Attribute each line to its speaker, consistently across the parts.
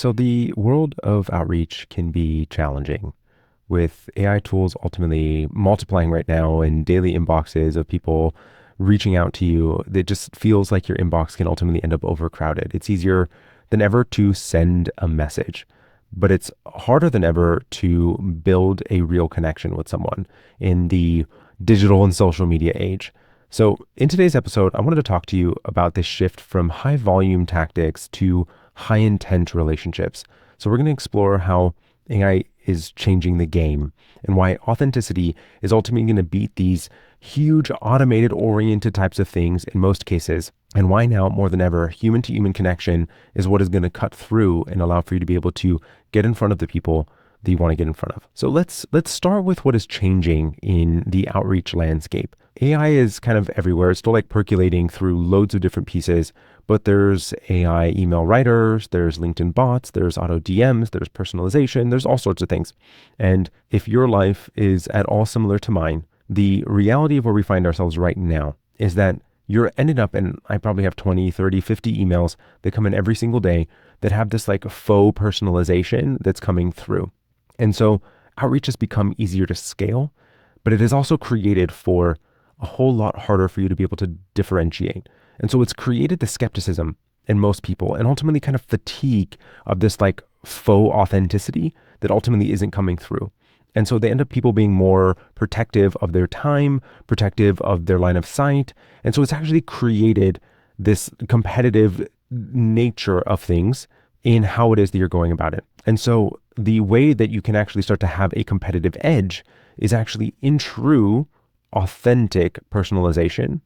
Speaker 1: So the world of outreach can be challenging with AI tools ultimately multiplying right now and daily inboxes of people reaching out to you. It just feels like your inbox can ultimately end up overcrowded. It's easier than ever to send a message, but it's harder than ever to build a real connection with someone in the digital and social media age. So, in today's episode, I wanted to talk to you about this shift from high volume tactics to high intent relationships. So, we're going to explore how AI is changing the game and why authenticity is ultimately going to beat these huge automated oriented types of things in most cases, and why now more than ever human to human connection is what is going to cut through and allow for you to be able to get in front of the people that you want to get in front of. So let's start with what is changing in the outreach landscape. AI is kind of everywhere. It's still like percolating through loads of different pieces, but there's AI email writers, there's LinkedIn bots, there's auto DMs, there's personalization, there's all sorts of things. And if your life is at all similar to mine, the reality of where we find ourselves right now is that you're ended up, and I probably have 20, 30, 50 emails that come in every single day that have this like faux personalization that's coming through. And so outreach has become easier to scale, but it is also created for a whole lot harder for you to be able to differentiate. And so it's created the skepticism in most people and ultimately kind of fatigue of this like faux authenticity that ultimately isn't coming through. And so they end up people being more protective of their time, protective of their line of sight. And so it's actually created this competitive nature of things in how it is that you're going about it. And so the way that you can actually start to have a competitive edge is actually in true, authentic personalization,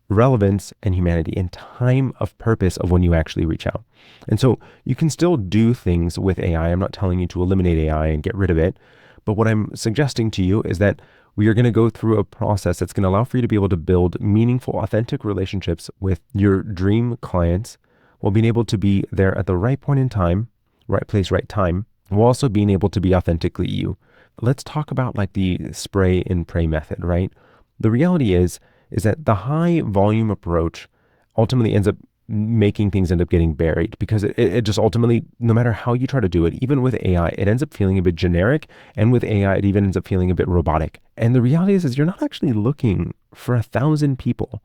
Speaker 1: relevance, and humanity and time of purpose of when you actually reach out. And so you can still do things with AI. I'm not telling you to eliminate AI and get rid of it. But what I'm suggesting to you is that we are going to go through a process that's going to allow for you to be able to build meaningful, authentic relationships with your dream clients while being able to be there at the right point in time, right place, right time, while also being able to be authentically you. Let's talk about like the spray and pray method, right? The reality is that the high volume approach ultimately ends up making things end up getting buried because it just ultimately, no matter how you try to do it, even with AI, it ends up feeling a bit generic. And with AI, it even ends up feeling a bit robotic. And the reality is you're not actually looking for 1,000 people.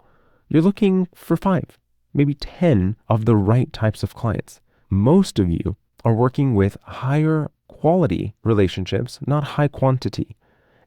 Speaker 1: You're looking for 5, maybe 10 of the right types of clients. Most of you are working with higher quality relationships, not high quantity.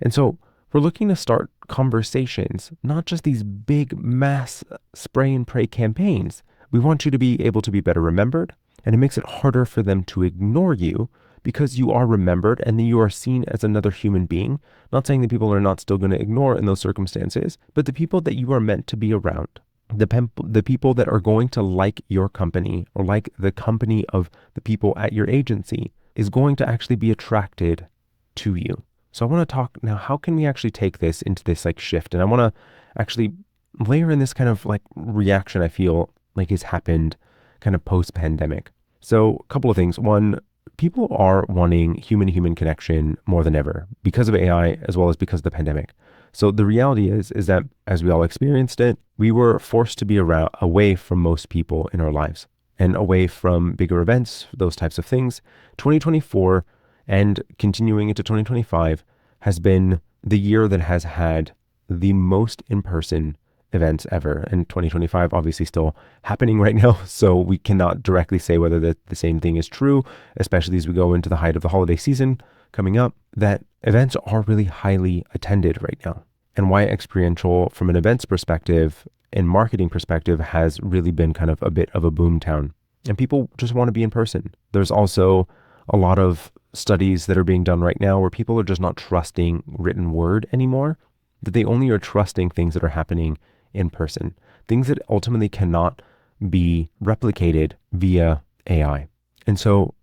Speaker 1: And so we're looking to start conversations, not just these big mass spray and pray campaigns. We want you to be able to be better remembered, and it makes it harder for them to ignore you because you are remembered and then you are seen as another human being. Not saying that people are not still going to ignore in those circumstances, but the people that you are meant to be around, the people that are going to like your company or like the company of the people at your agency is going to actually be attracted to you. So I want to talk now, how can we actually take this into this like shift? And I want to actually layer in this kind of like reaction I feel like has happened kind of post-pandemic. So a couple of things. One, people are wanting human-to-human connection more than ever because of AI as well as because of the pandemic. So the reality is that as we all experienced it, we were forced to be away from most people in our lives and away from bigger events, those types of things. 2024 and continuing into 2025 has been the year that has had the most in-person events ever. And 2025 obviously still happening right now. So we cannot directly say whether the same thing is true, especially as we go into the height of the holiday season coming up, that events are really highly attended right now. And why experiential from an events perspective and marketing perspective has really been kind of a bit of a boom town. And people just want to be in person. There's also a lot of studies that are being done right now where people are just not trusting written word anymore, that they only are trusting things that are happening in person, things that ultimately cannot be replicated via AI. And so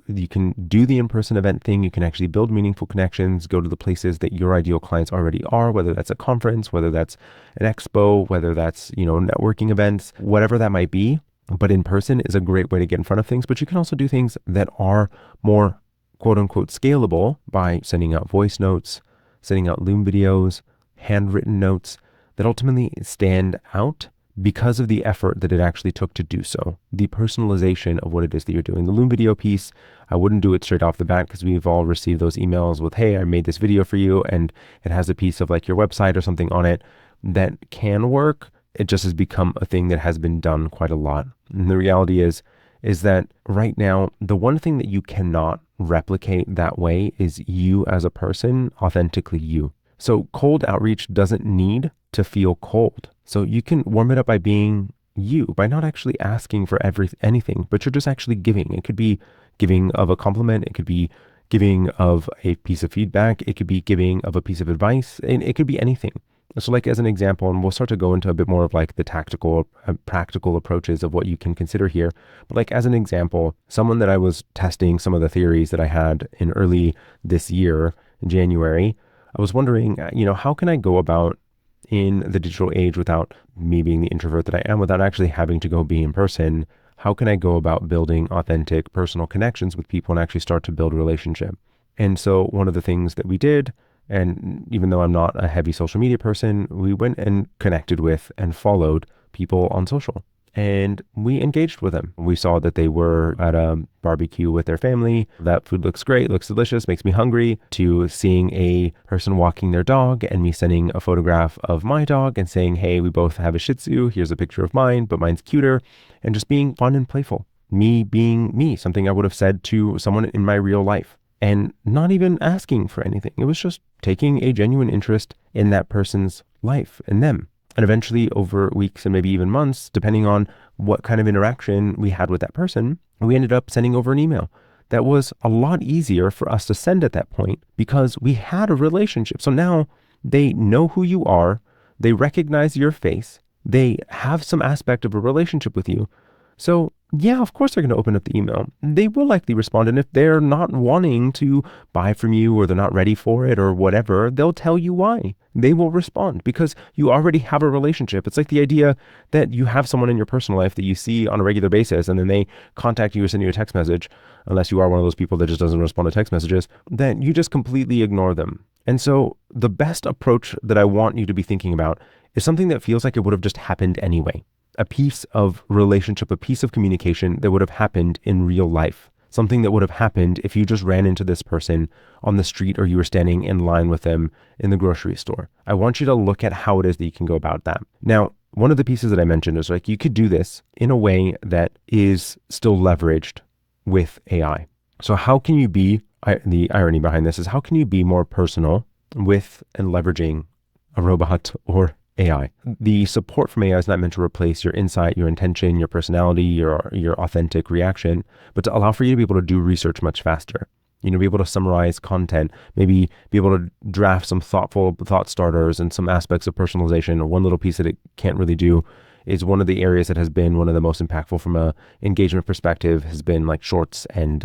Speaker 1: you can do the in-person event thing. You can actually build meaningful connections, go to the places that your ideal clients already are, whether that's a conference, whether that's an expo, whether that's, networking events, whatever that might be. But in person is a great way to get in front of things. But you can also do things that are more quote unquote scalable by sending out voice notes, sending out Loom videos, handwritten notes that ultimately stand out because of the effort that it actually took to do so. The personalization of what it is that you're doing. The Loom video piece, I wouldn't do it straight off the bat because we've all received those emails with, hey, I made this video for you, and it has a piece of like your website or something on it that can work. It just has become a thing that has been done quite a lot. And the reality is that right now, the one thing that you cannot replicate that way is you as a person, authentically you. So cold outreach doesn't need to feel cold. So you can warm it up by being you, by not actually asking for anything, but you're just actually giving. It could be giving of a compliment. It could be giving of a piece of feedback. It could be giving of a piece of advice, and it could be anything. So like as an example, and we'll start to go into a bit more of like the tactical, practical approaches of what you can consider here. But like as an example, someone that I was testing some of the theories that I had in early this year, in January, I was wondering, how can I go about in the digital age without me being the introvert that I am, without actually having to go be in person? How can I go about building authentic personal connections with people and actually start to build a relationship? And so one of the things that we did, and even though I'm not a heavy social media person, we went and connected with and followed people on social. And we engaged with them. We saw that they were at a barbecue with their family. That food looks great, looks delicious, makes me hungry, to seeing a person walking their dog and me sending a photograph of my dog and saying, hey, we both have a Shih Tzu. Here's a picture of mine, but mine's cuter. And just being fun and playful. Me being me, something I would have said to someone in my real life. And not even asking for anything. It was just taking a genuine interest in that person's life and them. And eventually over weeks and maybe even months, depending on what kind of interaction we had with that person, we ended up sending over an email that was a lot easier for us to send at that point because we had a relationship. So now they know who you are. They recognize your face. They have some aspect of a relationship with you. So yeah, of course they're going to open up the email. They will likely respond. And if they're not wanting to buy from you or they're not ready for it or whatever, they'll tell you why. They will respond because you already have a relationship. It's like the idea that you have someone in your personal life that you see on a regular basis and then they contact you or send you a text message, unless you are one of those people that just doesn't respond to text messages, then you just completely ignore them. And so the best approach that I want you to be thinking about is something that feels like it would have just happened anyway. A piece of relationship, a piece of communication that would have happened in real life. Something that would have happened if you just ran into this person on the street or you were standing in line with them in the grocery store. I want you to look at how it is that you can go about that. Now, one of the pieces that I mentioned is like you could do this in a way that is still leveraged with AI. So how can you be, the irony behind this is how can you be more personal with and leveraging a robot or AI. The support from AI is not meant to replace your insight, your intention, your personality, your authentic reaction, but to allow for you to be able to do research much faster. Be able to summarize content, maybe be able to draft some thoughtful thought starters and some aspects of personalization. One little piece that it can't really do is one of the areas that has been one of the most impactful from a engagement perspective has been like shorts and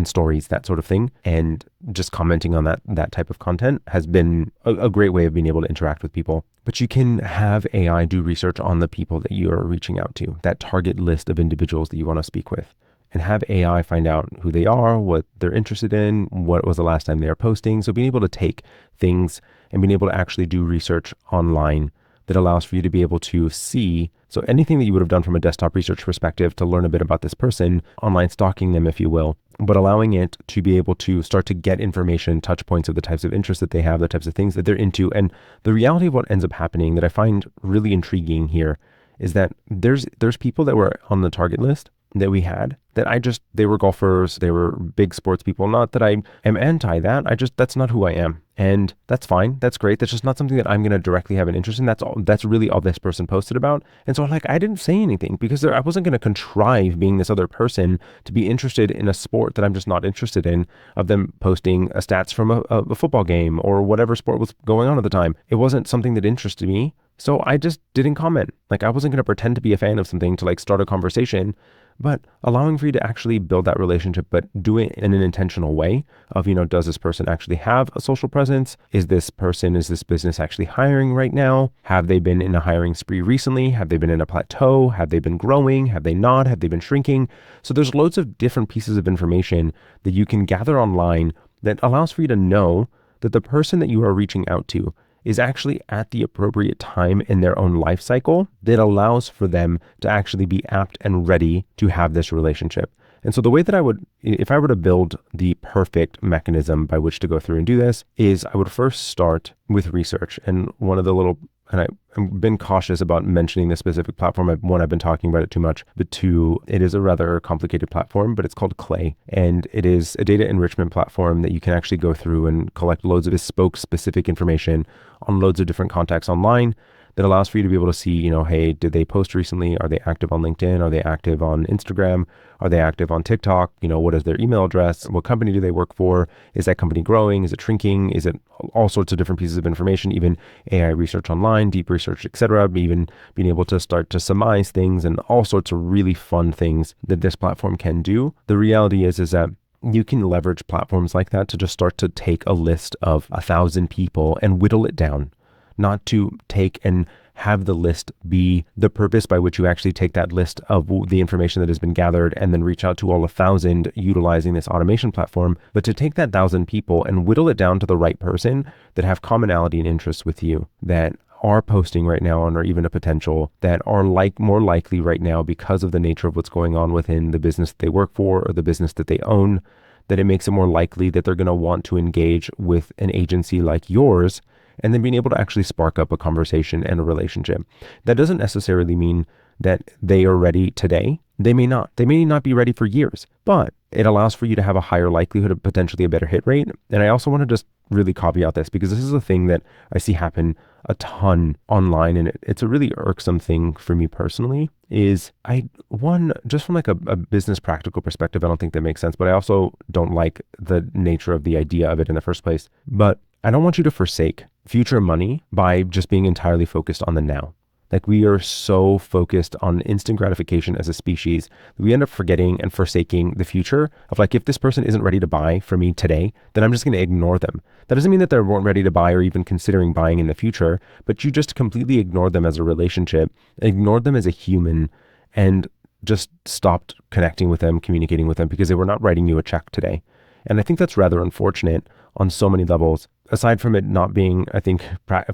Speaker 1: stories, that sort of thing. And just commenting on that type of content has been a great way of being able to interact with people. But you can have AI do research on the people that you are reaching out to, that target list of individuals that you want to speak with, and have AI find out who they are, what they're interested in, what was the last time they are posting. So being able to take things and being able to actually do research online that allows for you to be able to see. So anything that you would have done from a desktop research perspective to learn a bit about this person, online stalking them, if you will, but allowing it to be able to start to get information, touch points of the types of interests that they have, the types of things that they're into. And the reality of what ends up happening that I find really intriguing here is that there's people that were on the target list that we had that they were golfers, they were big sports people. Not that I am anti that. That's not who I am. And that's fine. That's great. That's just not something that I'm going to directly have an interest in. That's really all this person posted about. And so I didn't say anything because I wasn't going to contrive being this other person to be interested in a sport that I'm just not interested in, of them posting stats from a football game or whatever sport was going on at the time. It wasn't something that interested me. So I just didn't comment. I wasn't going to pretend to be a fan of something to start a conversation, but allowing for you to actually build that relationship, but do it in an intentional way of, does this person actually have a social presence? Is this business actually hiring right now? Have they been in a hiring spree recently? Have they been in a plateau? Have they been growing? Have they not? Have they been shrinking? So there's loads of different pieces of information that you can gather online that allows for you to know that the person that you are reaching out to is actually at the appropriate time in their own life cycle that allows for them to actually be apt and ready to have this relationship. And so the way that I would, if I were to build the perfect mechanism by which to go through and do this, is I would first start with research. And one of the little, and I've been cautious about mentioning this specific platform. One, I've been talking about it too much, but two, it is a rather complicated platform, but it's called Clay. And it is a data enrichment platform that you can actually go through and collect loads of bespoke specific information on loads of different contacts online that allows for you to be able to see, hey, did they post recently? Are they active on LinkedIn? Are they active on Instagram? Are they active on TikTok? What is their email address? What company do they work for? Is that company growing? Is it shrinking? Is it all sorts of different pieces of information, even AI research online, deep research, etc., even being able to start to surmise things and all sorts of really fun things that this platform can do. The reality is that you can leverage platforms like that to just start to take a list of 1,000 people and whittle it down. Not to take and have the list be the purpose by which you actually take that list of the information that has been gathered and then reach out to all 1,000 utilizing this automation platform, but to take that 1,000 people and whittle it down to the right person that have commonality and interests with you, that are posting right now and are even a potential, that are more likely right now because of the nature of what's going on within the business that they work for or the business that they own, that it makes it more likely that they're going to want to engage with an agency like yours, and then being able to actually spark up a conversation and a relationship. That doesn't necessarily mean that they are ready today. They may not. They may not be ready for years, but it allows for you to have a higher likelihood of potentially a better hit rate. And I also want to just really caveat this because this is a thing that I see happen a ton online, and it's a really irksome thing for me personally. Just from like a business practical perspective, I don't think that makes sense, but I also don't like the nature of the idea of it in the first place. But I don't want you to forsake future money by just being entirely focused on the now. Like, we are so focused on instant gratification as a species that we end up forgetting and forsaking the future of, like, if this person isn't ready to buy from me today, then I'm just going to ignore them. That doesn't mean that they weren't ready to buy or even considering buying in the future, but you just completely ignored them as a relationship, ignored them as a human, and just stopped connecting with them, communicating with them because they were not writing you a check today. And I think that's rather unfortunate on so many levels, aside from it not being, I think,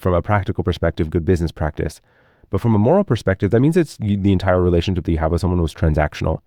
Speaker 1: from a practical perspective, good business practice. But from a moral perspective, that means it's the entire relationship that you have with someone who's transactional.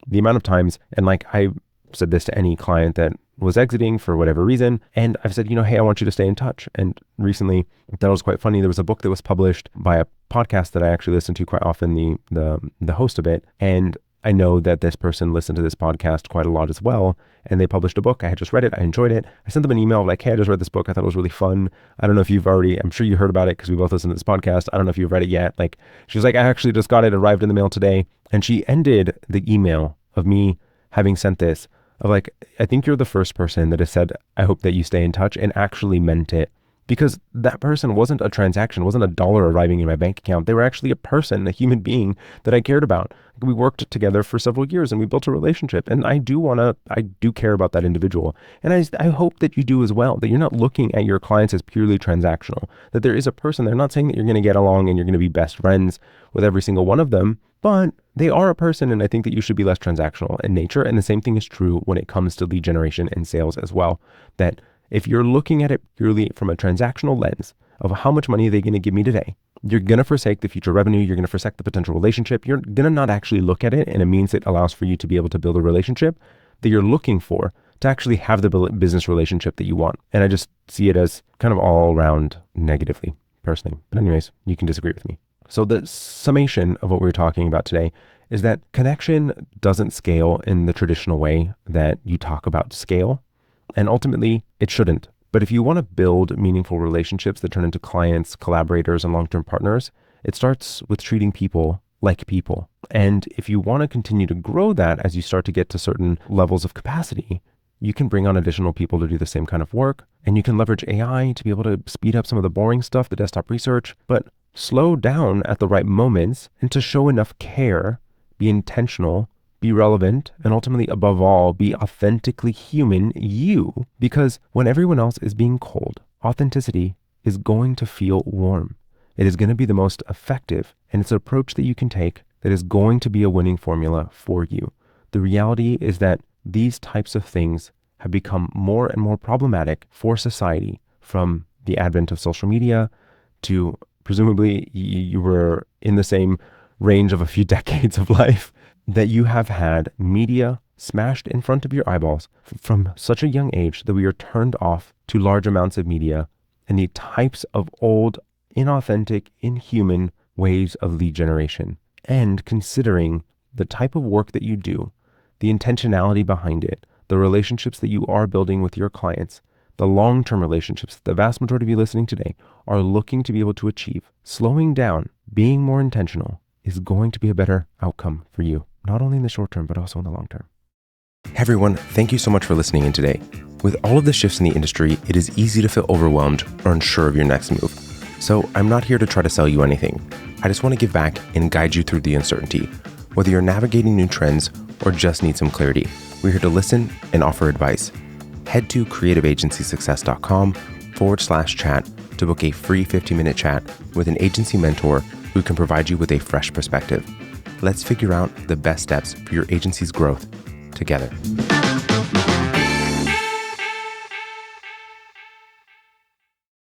Speaker 1: The amount of times, and like I said this to any client that was exiting for whatever reason, and I've said, hey, I want you to stay in touch. And recently, that was quite funny. There was a book that was published by a podcast that I actually listen to quite often, the host of it. And I know that this person listened to this podcast quite a lot as well, and they published a book. I had just read it. I enjoyed it. I sent them an email like, hey, I just read this book. I thought it was really fun. I don't know if I'm sure you heard about it because we both listened to this podcast. I don't know if you've read it yet. Like, she was like, I actually just got it, arrived in the mail today. And she ended the email of me having sent this of like, I think you're the first person that has said, I hope that you stay in touch, and actually meant it. Because that person wasn't a transaction, wasn't a dollar arriving in my bank account. They were actually a person, a human being that I cared about. We worked together for several years and we built a relationship. And I do care about that individual. And I hope that you do as well, that you're not looking at your clients as purely transactional, that there is a person. They're not saying that you're going to get along and you're going to be best friends with every single one of them, but they are a person. And I think that you should be less transactional in nature. And the same thing is true when it comes to lead generation and sales as well, that if you're looking at it purely from a transactional lens of how much money are they going to give me today, you're going to forsake the future revenue. You're going to forsake the potential relationship. You're going to not actually look at it in a means that allows for you to be able to build a relationship that you're looking for to actually have the business relationship that you want. And I just see it as kind of all around negatively, personally. But anyways, you can disagree with me. So the summation of what we're talking about today is that connection doesn't scale in the traditional way that you talk about scale. And ultimately, it shouldn't. But if you want to build meaningful relationships that turn into clients, collaborators, and long-term partners, it starts with treating people like people. And if you want to continue to grow that as you start to get to certain levels of capacity, you can bring on additional people to do the same kind of work. And you can leverage AI to be able to speed up some of the boring stuff, the desktop research, but slow down at the right moments and to show enough care, be intentional, be relevant, and ultimately, above all, be authentically human you. Because when everyone else is being cold, authenticity is going to feel warm. It is going to be the most effective, and it's an approach that you can take that is going to be a winning formula for you. The reality is that these types of things have become more and more problematic for society, from the advent of social media to presumably you were in the same range of a few decades of life, that you have had media smashed in front of your eyeballs from such a young age that we are turned off to large amounts of media and the types of old, inauthentic, inhuman ways of lead generation. And considering the type of work that you do, the intentionality behind it, the relationships that you are building with your clients, the long-term relationships that the vast majority of you listening today are looking to be able to achieve, slowing down, being more intentional is going to be a better outcome for you, not only in the short term, but also in the long term. Hey everyone, thank you so much for listening in today. With all of the shifts in the industry, it is easy to feel overwhelmed or unsure of your next move. So I'm not here to try to sell you anything. I just want to give back and guide you through the uncertainty. Whether you're navigating new trends or just need some clarity, we're here to listen and offer advice. Head to creativeagencysuccess.com/chat to book a free 15-minute chat with an agency mentor who can provide you with a fresh perspective. Let's figure out the best steps for your agency's growth together.